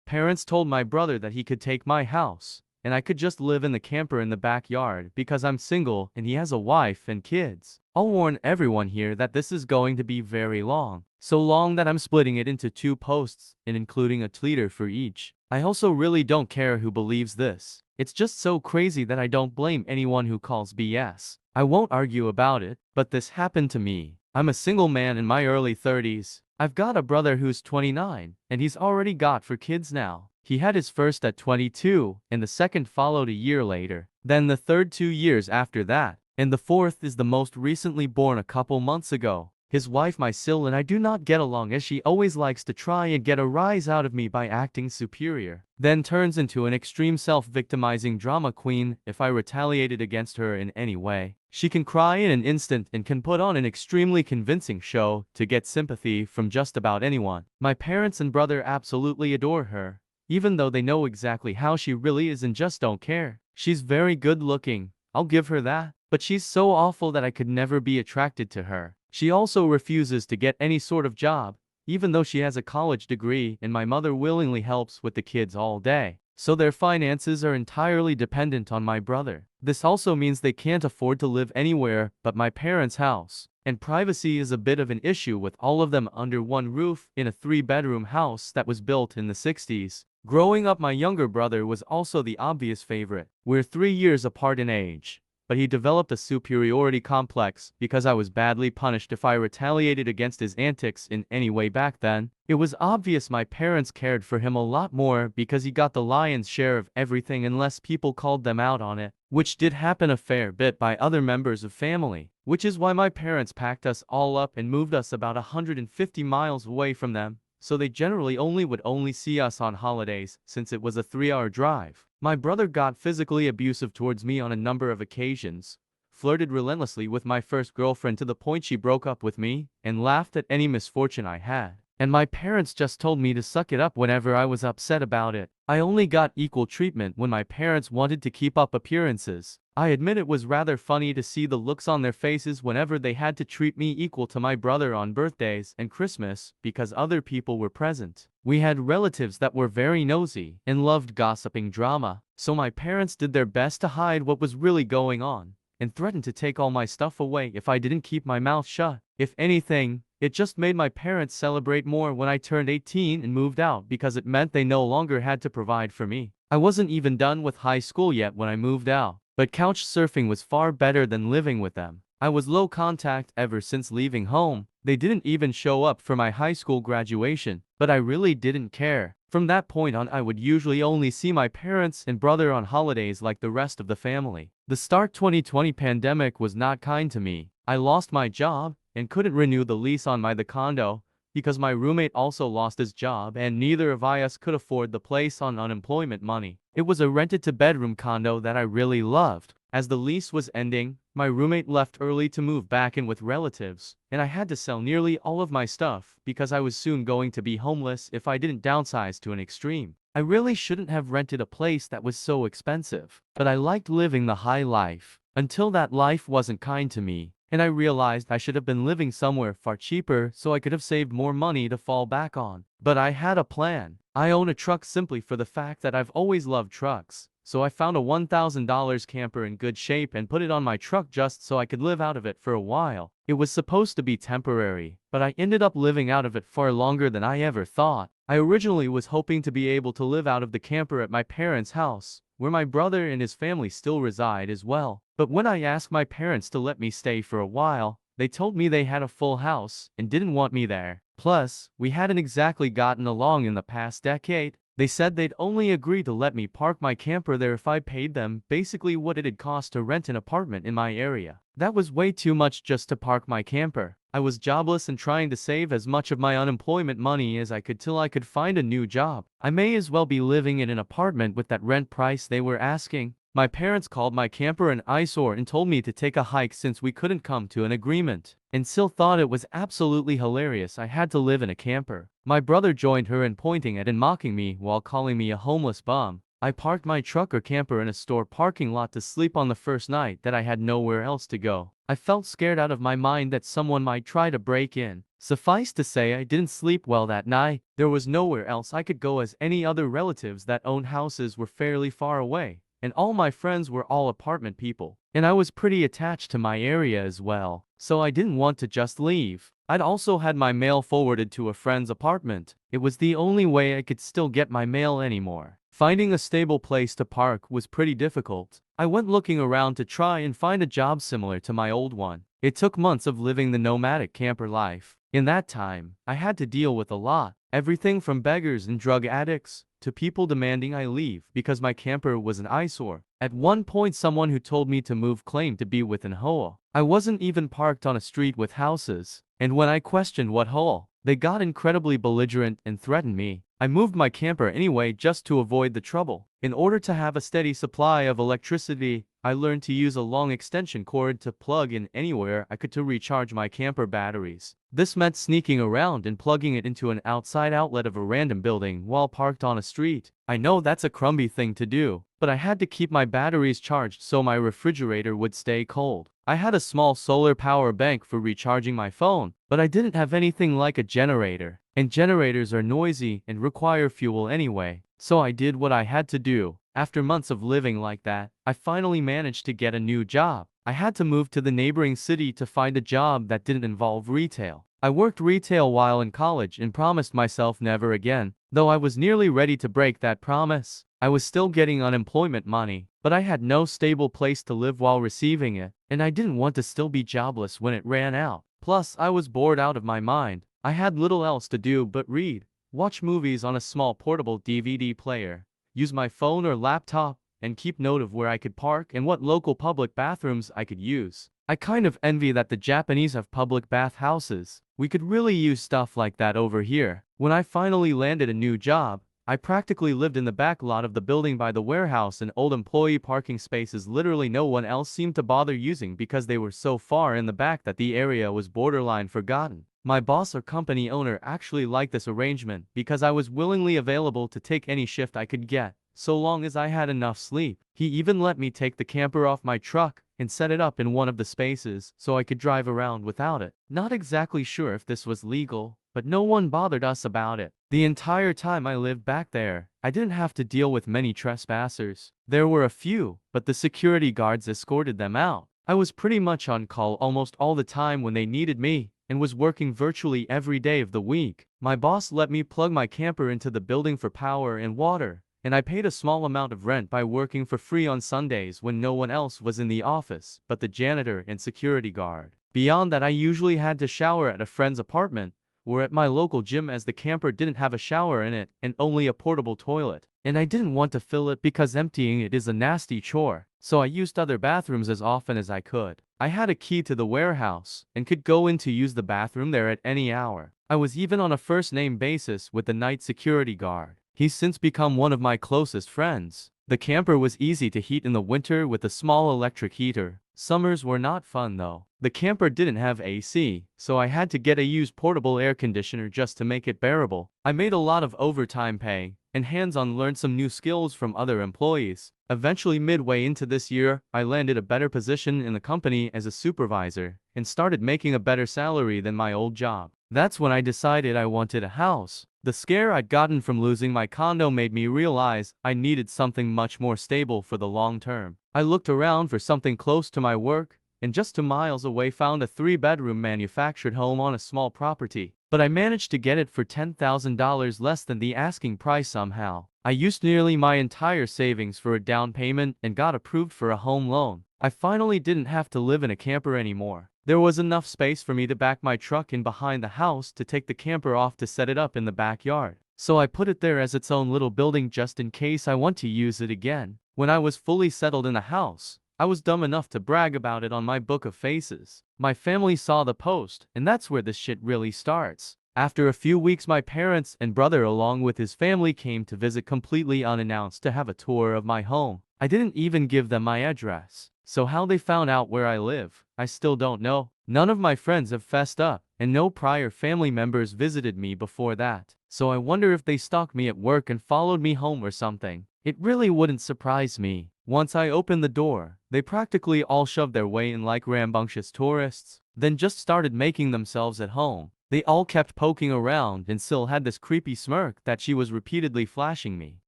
Parents told my brother that he could take my house, and I could just live in the camper in the backyard because I'm single and he has a wife and kids. I'll warn everyone here that this is going to be very long. So long that I'm splitting it into 2 posts and including a tweeter for each. I also really don't care who believes this. It's just so crazy that I don't blame anyone who calls BS. I won't argue about it, but this happened to me. I'm a single man in my early 30s. I've got a brother who's 29, and he's already got 4 kids now. He had his first at 22, and the second followed a year later. Then the third 2 years after that, and the fourth is the most recently born a couple months ago. His wife Mysil and I do not get along as she always likes to try and get a rise out of me by acting superior. Then turns into an extreme self-victimizing drama queen if I retaliated against her in any way. She can cry in an instant and can put on an extremely convincing show to get sympathy from just about anyone. My parents and brother absolutely adore her, even though they know exactly how she really is and just don't care. She's very good looking, I'll give her that, but she's so awful that I could never be attracted to her. She also refuses to get any sort of job, even though she has a college degree, and my mother willingly helps with the kids all day. So their finances are entirely dependent on my brother. This also means they can't afford to live anywhere but my parents' house. And privacy is a bit of an issue with all of them under one roof in a 3-bedroom house that was built in the 60s. Growing up, my younger brother was also the obvious favorite. We're 3 years apart in age, but he developed a superiority complex because I was badly punished if I retaliated against his antics in any way back then. It was obvious my parents cared for him a lot more because he got the lion's share of everything unless people called them out on it, which did happen a fair bit by other members of family, which is why my parents packed us all up and moved us about 150 miles away from them, so they generally would see us on holidays since it was a 3-hour drive. My brother got physically abusive towards me on a number of occasions, flirted relentlessly with my first girlfriend to the point she broke up with me, and laughed at any misfortune I had. And my parents just told me to suck it up whenever I was upset about it. I only got equal treatment when my parents wanted to keep up appearances. I admit it was rather funny to see the looks on their faces whenever they had to treat me equal to my brother on birthdays and Christmas because other people were present. We had relatives that were very nosy and loved gossiping drama, so my parents did their best to hide what was really going on and threatened to take all my stuff away if I didn't keep my mouth shut. If anything, it just made my parents celebrate more when I turned 18 and moved out because it meant they no longer had to provide for me. I wasn't even done with high school yet when I moved out, but couch surfing was far better than living with them. I was low contact ever since leaving home. They didn't even show up for my high school graduation, but I really didn't care. From that point on, I would usually only see my parents and brother on holidays like the rest of the family. The start 2020 pandemic was not kind to me. I lost my job and couldn't renew the lease on the condo because my roommate also lost his job and neither of us could afford the place on unemployment money. It was a rented-to-bedroom condo that I really loved. As the lease was ending, my roommate left early to move back in with relatives, and I had to sell nearly all of my stuff because I was soon going to be homeless if I didn't downsize to an extreme. I really shouldn't have rented a place that was so expensive, but I liked living the high life until that life wasn't kind to me. And I realized I should have been living somewhere far cheaper so I could have saved more money to fall back on. But I had a plan. I own a truck simply for the fact that I've always loved trucks. So I found a $1,000 camper in good shape and put it on my truck just so I could live out of it for a while. It was supposed to be temporary, but I ended up living out of it far longer than I ever thought. I originally was hoping to be able to live out of the camper at my parents' house, where my brother and his family still reside as well. But when I asked my parents to let me stay for a while, they told me they had a full house and didn't want me there. Plus, we hadn't exactly gotten along in the past decade. They said they'd only agree to let me park my camper there if I paid them basically what it'd cost to rent an apartment in my area. That was way too much just to park my camper. I was jobless and trying to save as much of my unemployment money as I could till I could find a new job. I may as well be living in an apartment with that rent price they were asking. My parents called my camper an eyesore and told me to take a hike since we couldn't come to an agreement. And still thought it was absolutely hilarious I had to live in a camper. My brother joined her in pointing at and mocking me while calling me a homeless bum. I parked my truck or camper in a store parking lot to sleep on the first night that I had nowhere else to go. I felt scared out of my mind that someone might try to break in. Suffice to say, I didn't sleep well that night. There was nowhere else I could go, as any other relatives that owned houses were fairly far away, and all my friends were all apartment people. And I was pretty attached to my area as well, so I didn't want to just leave. I'd also had my mail forwarded to a friend's apartment. It was the only way I could still get my mail anymore. Finding a stable place to park was pretty difficult. I went looking around to try and find a job similar to my old one. It took months of living the nomadic camper life. In that time, I had to deal with a lot. Everything from beggars and drug addicts to people demanding I leave because my camper was an eyesore. At one point, someone who told me to move claimed to be with an AITA. I wasn't even parked on a street with houses. And when I questioned what hole, they got incredibly belligerent and threatened me. I moved my camper anyway just to avoid the trouble. In order to have a steady supply of electricity, I learned to use a long extension cord to plug in anywhere I could to recharge my camper batteries. This meant sneaking around and plugging it into an outside outlet of a random building while parked on a street. I know that's a crummy thing to do, but I had to keep my batteries charged so my refrigerator would stay cold. I had a small solar power bank for recharging my phone, but I didn't have anything like a generator, and generators are noisy and require fuel anyway. So I did what I had to do. After months of living like that, I finally managed to get a new job. I had to move to the neighboring city to find a job that didn't involve retail. I worked retail while in college and promised myself never again. Though I was nearly ready to break that promise, I was still getting unemployment money, but I had no stable place to live while receiving it, and I didn't want to still be jobless when it ran out. Plus, I was bored out of my mind. I had little else to do but read, watch movies on a small portable DVD player, use my phone or laptop, and keep note of where I could park and what local public bathrooms I could use. I kind of envy that the Japanese have public bath houses. We could really use stuff like that over here. When I finally landed a new job, I practically lived in the back lot of the building by the warehouse, and old employee parking spaces literally no one else seemed to bother using because they were so far in the back that the area was borderline forgotten. My boss or company owner actually liked this arrangement because I was willingly available to take any shift I could get, so long as I had enough sleep. He even let me take the camper off my truck and set it up in one of the spaces so I could drive around without it. Not exactly sure if this was legal, but no one bothered us about it. The entire time I lived back there, I didn't have to deal with many trespassers. There were a few, but the security guards escorted them out. I was pretty much on call almost all the time when they needed me, and was working virtually every day of the week. My boss let me plug my camper into the building for power and water, and I paid a small amount of rent by working for free on Sundays when no one else was in the office but the janitor and security guard. Beyond that, I usually had to shower at a friend's apartment or at my local gym, as the camper didn't have a shower in it and only a portable toilet. And I didn't want to fill it because emptying it is a nasty chore, so I used other bathrooms as often as I could. I had a key to the warehouse and could go in to use the bathroom there at any hour. I was even on a first-name basis with the night security guard. He's since become one of my closest friends. The camper was easy to heat in the winter with a small electric heater. Summers were not fun though. The camper didn't have AC, so I had to get a used portable air conditioner just to make it bearable. I made a lot of overtime pay, and hands-on learned some new skills from other employees. Eventually, midway into this year, I landed a better position in the company as a supervisor, and started making a better salary than my old job. That's when I decided I wanted a house. The scare I'd gotten from losing my condo made me realize I needed something much more stable for the long term. I looked around for something close to my work, and just 2 miles away found a 3-bedroom manufactured home on a small property. But I managed to get it for $10,000 less than the asking price somehow. I used nearly my entire savings for a down payment and got approved for a home loan. I finally didn't have to live in a camper anymore. There was enough space for me to back my truck in behind the house to take the camper off to set it up in the backyard. So I put it there as its own little building just in case I want to use it again. When I was fully settled in the house, I was dumb enough to brag about it on my book of faces. My family saw the post, and that's where this shit really starts. After a few weeks, my parents and brother along with his family came to visit completely unannounced to have a tour of my home. I didn't even give them my address, so how they found out where I live, I still don't know. None of my friends have fessed up, and no prior family members visited me before that, so I wonder if they stalked me at work and followed me home or something. It really wouldn't surprise me. Once I opened the door, they practically all shoved their way in like rambunctious tourists, then just started making themselves at home. They all kept poking around and Syl had this creepy smirk that she was repeatedly flashing me.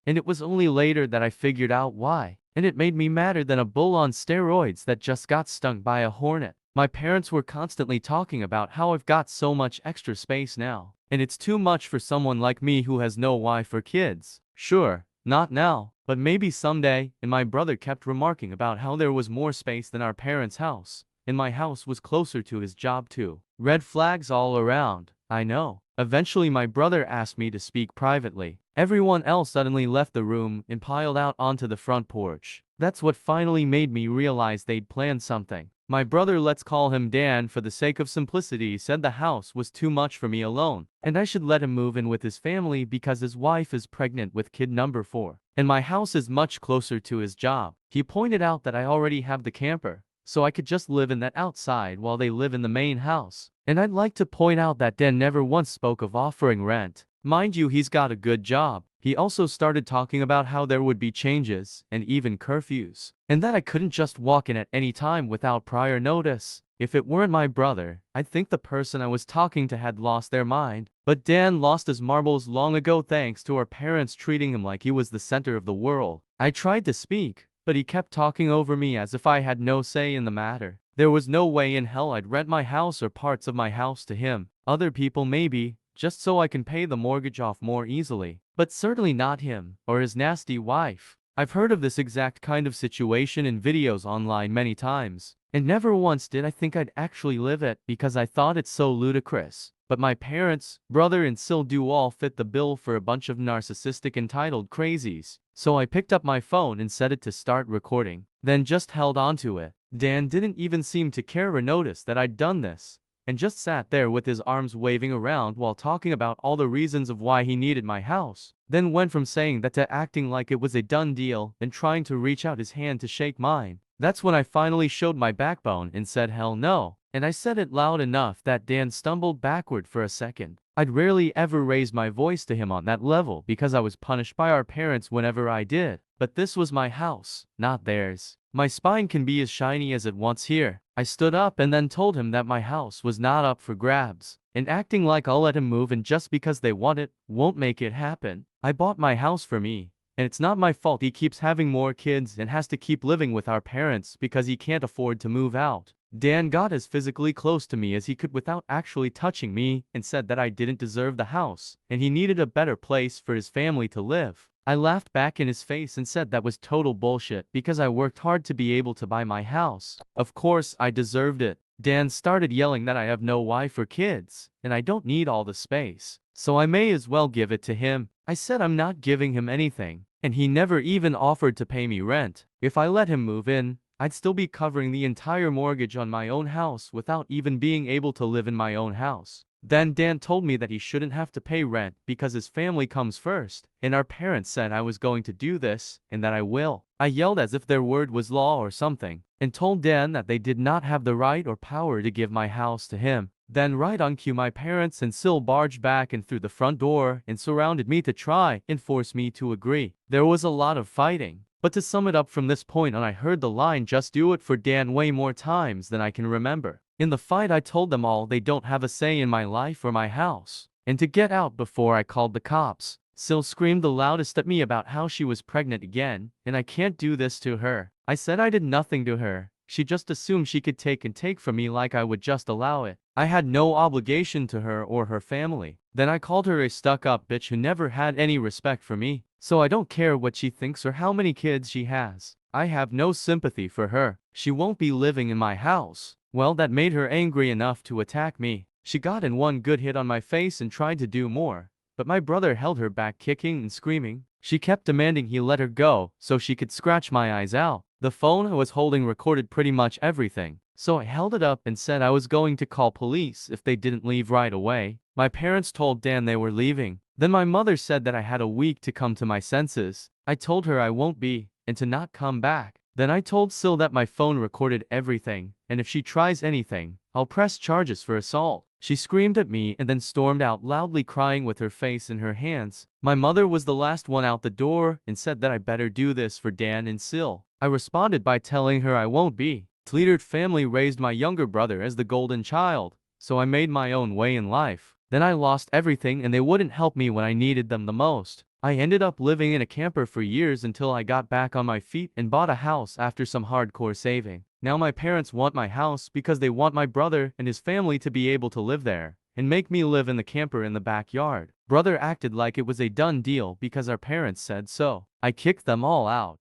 And it was only later that I figured out why. And it made me madder than a bull on steroids that just got stung by a hornet. My parents were constantly talking about how I've got so much extra space now. And it's too much for someone like me who has no wife or kids. Sure, not now, but maybe someday. And my brother kept remarking about how there was more space than our parents' house. And my house was closer to his job too. Red flags all around, I know. Eventually my brother asked me to speak privately. Everyone else suddenly left the room and piled out onto the front porch. That's what finally made me realize they'd planned something. My brother, let's call him Dan for the sake of simplicity, said the house was too much for me alone, and I should let him move in with his family because his wife is pregnant with kid number 4. And my house is much closer to his job. He pointed out that I already have the camper, so I could just live in that outside while they live in the main house. And I'd like to point out that Dan never once spoke of offering rent. Mind you, he's got a good job. He also started talking about how there would be changes, and even curfews, and that I couldn't just walk in at any time without prior notice. If it weren't my brother, I'd think the person I was talking to had lost their mind. But Dan lost his marbles long ago thanks to our parents treating him like he was the center of the world. I tried to speak, but he kept talking over me as if I had no say in the matter. There was no way in hell I'd rent my house or parts of my house to him. Other people maybe, just so I can pay the mortgage off more easily. But certainly not him, or his nasty wife. I've heard of this exact kind of situation in videos online many times, and never once did I think I'd actually live it because I thought it's so ludicrous. But my parents, brother and Syl do all fit the bill for a bunch of narcissistic entitled crazies. So I picked up my phone and set it to start recording, then just held onto it. Dan didn't even seem to care or notice that I'd done this, and just sat there with his arms waving around while talking about all the reasons of why he needed my house. Then went from saying that to acting like it was a done deal and trying to reach out his hand to shake mine. That's when I finally showed my backbone and said hell no. And I said it loud enough that Dan stumbled backward for a second. I'd rarely ever raised my voice to him on that level because I was punished by our parents whenever I did. But this was my house, not theirs. My spine can be as shiny as it wants here. I stood up and then told him that my house was not up for grabs, and acting like I'll let him move in just because they want it won't make it happen. I bought my house for me, and it's not my fault he keeps having more kids and has to keep living with our parents because he can't afford to move out. Dan got as physically close to me as he could without actually touching me and said that I didn't deserve the house, and he needed a better place for his family to live. I laughed back in his face and said that was total bullshit because I worked hard to be able to buy my house. Of course, I deserved it. Dan started yelling that I have no wife or kids, and I don't need all the space, so I may as well give it to him. I said I'm not giving him anything, and he never even offered to pay me rent. If I let him move in, I'd still be covering the entire mortgage on my own house without even being able to live in my own house. Then Dan told me that he shouldn't have to pay rent because his family comes first, and our parents said I was going to do this, and that I will. I yelled as if their word was law or something, and told Dan that they did not have the right or power to give my house to him. Then right on cue my parents and Syl barged back and through the front door and surrounded me to try and force me to agree. There was a lot of fighting. But to sum it up from this point on, I heard the line "just do it" for Dan way more times than I can remember. In the fight I told them all they don't have a say in my life or my house, and to get out before I called the cops. Syl screamed the loudest at me about how she was pregnant again, and I can't do this to her. I said I did nothing to her. She just assumed she could take and take from me like I would just allow it. I had no obligation to her or her family. Then I called her a stuck-up bitch who never had any respect for me. So I don't care what she thinks or how many kids she has. I have no sympathy for her. She won't be living in my house. Well, that made her angry enough to attack me. She got in one good hit on my face and tried to do more, but my brother held her back, kicking and screaming. She kept demanding he let her go so she could scratch my eyes out. The phone I was holding recorded pretty much everything, so I held it up and said I was going to call police if they didn't leave right away. My parents told Dan they were leaving. Then my mother said that I had a week to come to my senses. I told her I won't be, and to not come back. Then I told Sil that my phone recorded everything, and if she tries anything, I'll press charges for assault. She screamed at me and then stormed out loudly crying with her face in her hands. My mother was the last one out the door and said that I better do this for Dan and Sil. I responded by telling her I won't be. Tleated family raised my younger brother as the golden child, so I made my own way in life. Then I lost everything and they wouldn't help me when I needed them the most. I ended up living in a camper for years until I got back on my feet and bought a house after some hardcore saving. Now my parents want my house because they want my brother and his family to be able to live there, and make me live in the camper in the backyard. Brother acted like it was a done deal because our parents said so. I kicked them all out.